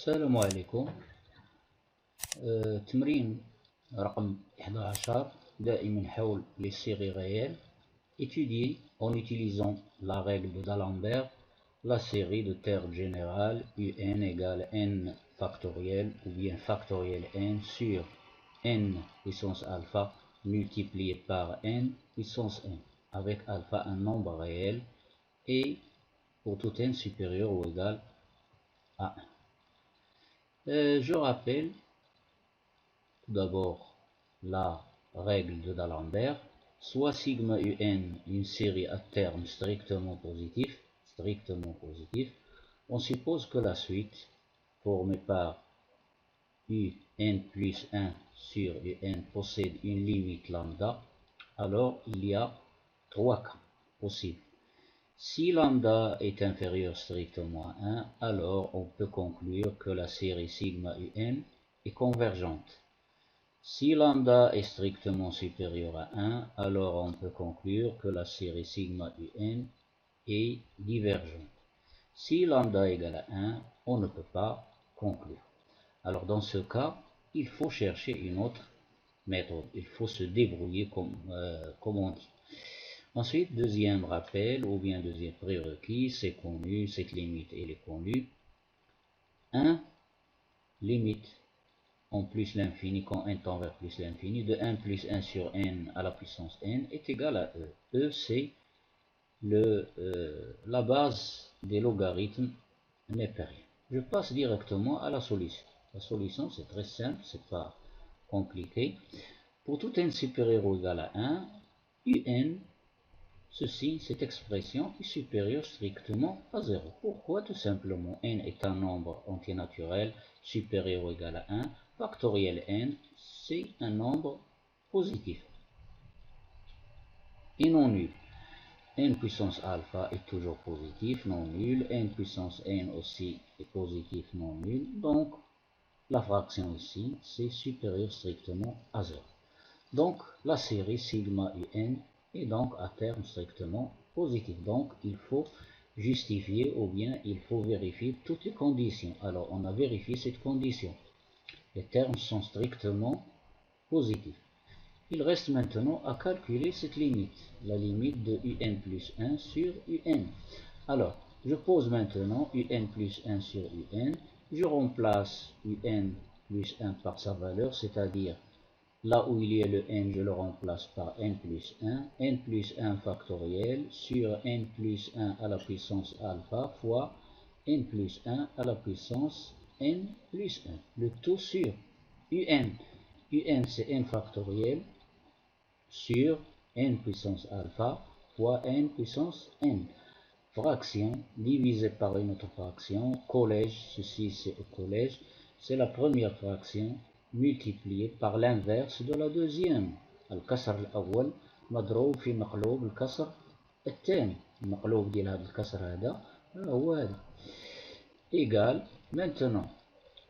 السلام عليكم. تمرين رقم 11 دائما حول les séries réelles. Étudier en utilisant la règle de D'Alembert la série de termes générales un égale n factoriel ou bien factoriel n sur n puissance alpha multiplié par n puissance n avec alpha un nombre réel et pour tout n supérieur ou égal à 1. Je rappelle tout d'abord la règle de D'Alembert, soit sigma un une série à terme strictement positif, on suppose que la suite formée par un plus 1 sur un possède une limite lambda. Alors il y a trois cas possibles. Si lambda est inférieur strictement à 1, alors on peut conclure que la série sigma un est convergente. Si lambda est strictement supérieur à 1, alors on peut conclure que la série sigma un est divergente. Si lambda égale à 1, on ne peut pas conclure. Alors dans ce cas, il faut chercher une autre méthode. Il faut se débrouiller comme on dit. Ensuite, deuxième rappel ou bien deuxième prérequis, c'est connu, cette limite elle est connue. 1 limite en plus l'infini quand n tend vers plus l'infini de 1 plus 1 sur n à la puissance n est égal à e. E c'est la base des logarithmes népériens. Je passe directement à la solution. La solution c'est très simple, c'est pas compliqué. Pour tout n supérieur ou égal à 1, un cette expression est supérieure strictement à 0. Pourquoi? Tout simplement, n est un nombre entier naturel supérieur ou égal à 1. Factoriel n, c'est un nombre positif et non nul. N puissance alpha est toujours positif, non nul. N puissance n aussi est positif, non nul. Donc, la fraction ici, c'est supérieur strictement à 0. Donc, la série sigma un est donc à terme strictement positif. Donc, il faut justifier ou bien il faut vérifier toutes les conditions. Alors, on a vérifié cette condition. Les termes sont strictement positifs. Il reste maintenant à calculer cette limite, la limite de un plus 1 sur un. Alors, je pose maintenant un plus 1 sur un. Je remplace un plus 1 par sa valeur, c'est-à-dire là où il y a le n, je le remplace par n plus 1 factoriel sur n plus 1 à la puissance alpha fois n plus 1 à la puissance n plus 1. Le tout sur un. Un c'est n factoriel sur n puissance alpha fois n puissance n. Fraction divisée par une autre fraction, collège, ceci c'est au collège, c'est la première fraction multiplié par l'inverse de la deuxième. الكسر الأول مضروب في مقلوب الكسر الثاني. المقلوب ديال هذا الكسر هذا هو هذا. Égal, maintenant,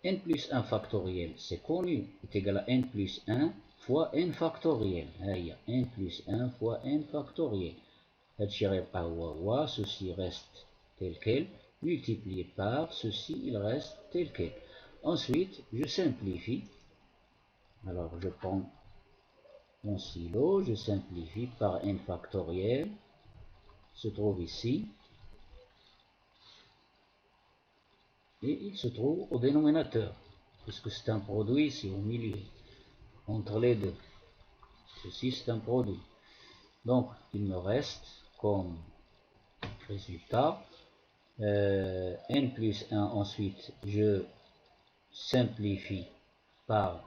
n plus 1 factoriel, c'est connu, est égal à n plus 1 fois n factoriel. هيا n plus 1 fois n factoriel. هادشي غيبقى هو ceci reste tel quel, multiplié par ceci, il reste tel quel. Ensuite, je simplifie. Alors, je prends mon stylo, je simplifie par n factoriel, se trouve ici, et il se trouve au dénominateur, puisque c'est un produit ici au milieu, entre les deux. Ceci, c'est un produit. Donc, il me reste comme résultat n plus 1, ensuite, je simplifie par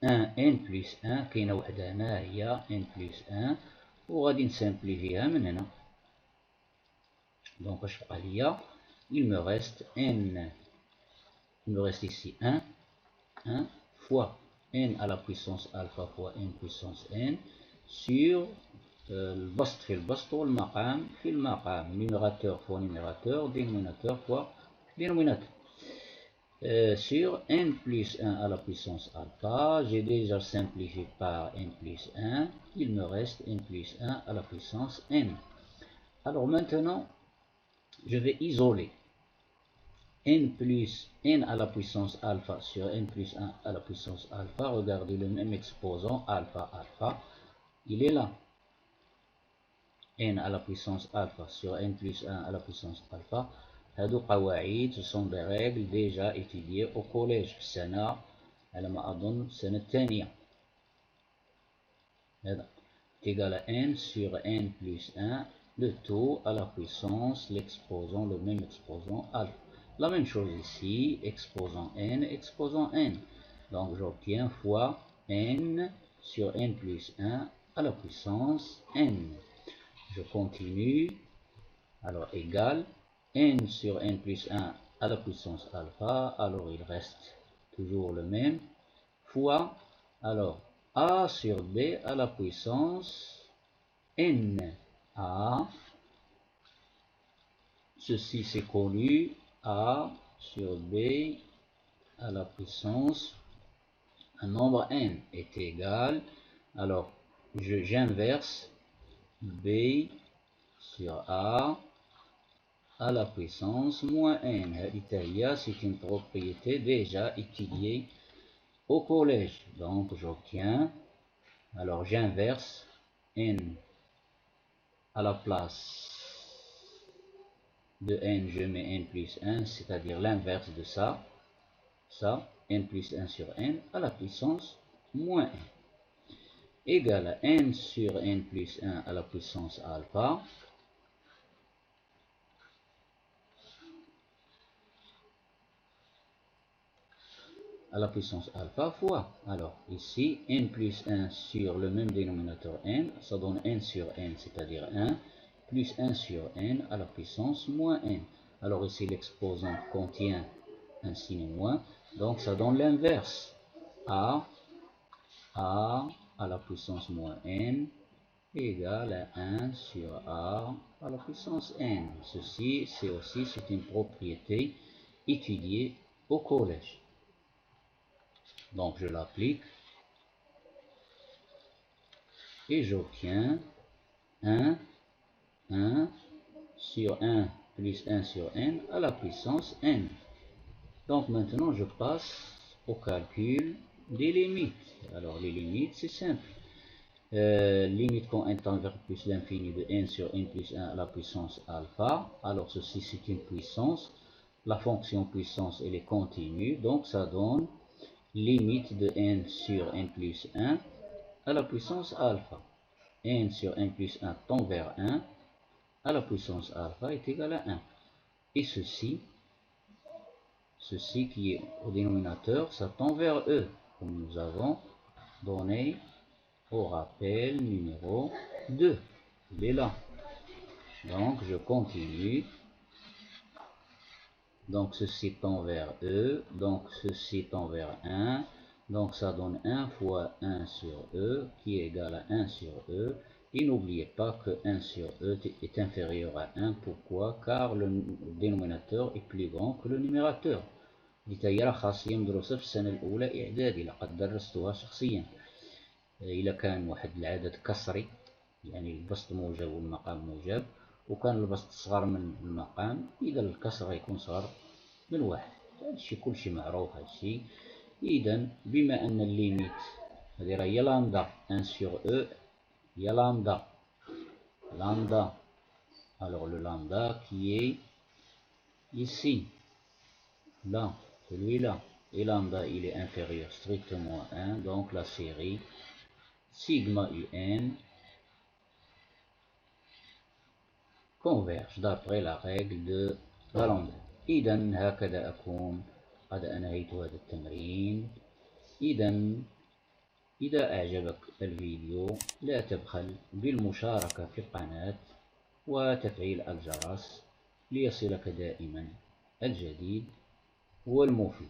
1 n plus 1 كاينه وحده هنا هي n plus 1 وغادي نسامبليفيها من هنا. دونك اش بقى ليا؟ il me reste ici 1 fois n à la puissance alpha fois n puissance n sur البسط في البسط والمقام في المقام, numérateur fois numérateur, dénominateur fois dénominateur. Sur n plus 1 à la puissance alpha, j'ai déjà simplifié par n plus 1, il me reste n plus 1 à la puissance n. Alors maintenant, je vais isoler n plus n à la puissance alpha sur n plus 1 à la puissance alpha. Regardez le même exposant, alpha, alpha, il est là. n à la puissance alpha sur n plus 1 à la puissance alpha. هادو قواعد, ce sont des règles déjà étudiées au collège في السنة على ما أظن السنة الثانية. هذا égal à n sur n plus 1, le taux à la puissance, l'exposant, le même exposant alpha. La même chose ici, exposant n. Donc j'obtiens fois n sur n plus 1 à la puissance n. Je continue, alors égal n sur n plus 1 à la puissance alpha, alors il reste toujours le même, fois, alors a sur b à la puissance n. a, ceci c'est connu, a sur b à la puissance un nombre n est égal, alors j'inverse b sur a à la puissance moins n. C'est une propriété déjà étudiée au collège. Donc j'obtiens, alors j'inverse n à la place de n, je mets n plus 1, c'est-à-dire l'inverse de ça, n plus 1 sur n à la puissance moins n, égale à n sur n plus 1 à la puissance alpha, à la puissance alpha fois, alors ici n plus 1 sur le même dénominateur n, ça donne n sur n, c'est-à-dire 1, plus 1 sur n à la puissance moins n. Alors ici l'exposant contient un signe moins, donc ça donne l'inverse, a à la puissance moins n égale à 1 sur a à la puissance n. Ceci c'est une propriété étudiée au collège. Donc je l'applique et j'obtiens 1 sur 1 plus 1 sur n à la puissance n. Donc maintenant je passe au calcul des limites. Alors les limites c'est simple. Limite quand n tend vers plus l'infini de n sur n plus 1 à la puissance alpha. Alors ceci c'est une puissance. La fonction puissance elle est continue. Donc ça donne limite de n sur n plus 1 à la puissance alpha. n sur n plus 1 tend vers 1 à la puissance alpha est égal à 1. Et ceci qui est au dénominateur, ça tend vers e, comme nous avons donné au rappel numéro 2. Il est là. Donc je continue. Donc ceci tend vers e, donc ceci tend vers 1. Donc ça donne 1 fois 1 sur e qui est égal à 1 sur e. Et n'oubliez pas que 1 sur e est inférieur à 1. Pourquoi? Car le dénominateur est plus grand que le numérateur. دي خاصية مدروسة في السنة الأولى إعدادي، لقد درستها شخصيا. إذا كان واحد العدد كسري يعني البسط موجب والمقام موجب، وكان البسط صغر من المقام، إذا الكسر يكون صغر من واحد. هادشي كلشي معروف هادشي. إذا بما أن الليميت هذه راهي لامدا 1 sur e هي lambda. Alors le lambda qui est ici, là, celui-là, et lambda il est inférieur strictement à 1, donc la série sigma un converge d'après la règle de la lambda. إذا هكذا أكون قد أنهيت هذا التمرين. إذا أعجبك الفيديو لا تبخل بالمشاركة في القناة وتفعيل الجرس ليصلك دائما الجديد والمفيد.